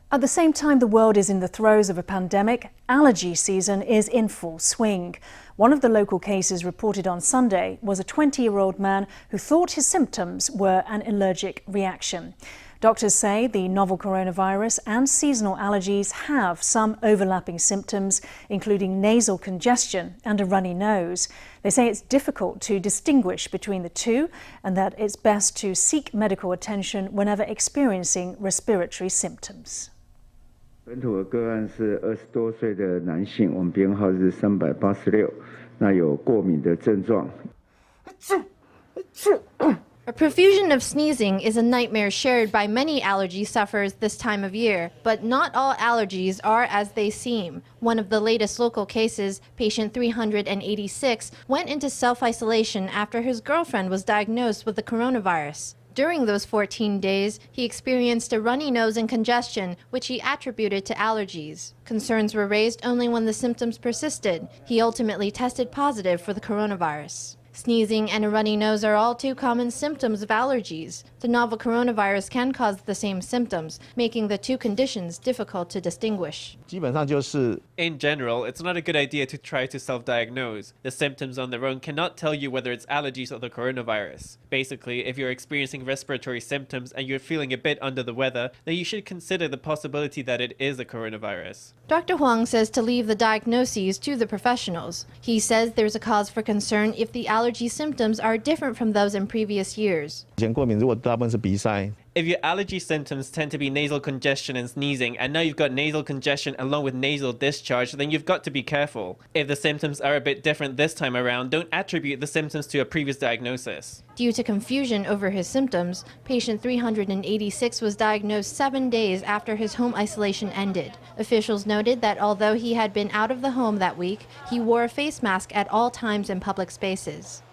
At the same time the world is in the throes of a pandemic, allergy season is in full swing. One of the local cases reported on Sunday was a 20-year-old man who thought his symptoms were an allergic reaction. Doctors say the novel coronavirus and seasonal allergies have some overlapping symptoms, including nasal congestion and a runny nose. They say it's difficult to distinguish between the two and that it's best to seek medical attention whenever experiencing respiratory symptoms. 本土的个案是20多岁的男性，我们编号是386，那有过敏的症状。 A profusion of sneezing is a nightmare shared by many allergy sufferers this time of year, but not all allergies are as they seem. One of the latest local cases, patient 386, went into self-isolation after his girlfriend was diagnosed with the coronavirus. During those 14 days, he experienced a runny nose and congestion, which he attributed to allergies. Concerns were raised only when the symptoms persisted. He ultimately tested positive for the coronavirus. Sneezing and a runny nose are all too common symptoms of allergies. The novel coronavirus can cause the same symptoms, making the two conditions difficult to distinguish. In general, it's not a good idea to try to self-diagnose. The symptoms on their own cannot tell you whether it's allergies or the coronavirus. Basically, if you're experiencing respiratory symptoms and you're feeling a bit under the weather, then you should consider the possibility that it is a coronavirus. Dr. Huang says to leave the diagnoses to the professionals. He says there's a cause for concern if the allergy symptoms are different from those in previous years. If your allergy symptoms tend to be nasal congestion and sneezing, and now you've got nasal congestion along with nasal discharge, then you've got to be careful. If the symptoms are a bit different this time around, don't attribute the symptoms to a previous diagnosis. Due to confusion over his symptoms, patient 386 was diagnosed 7 days after his home isolation ended. Officials noted that although he had been out of the home that week, he wore a face mask at all times in public spaces.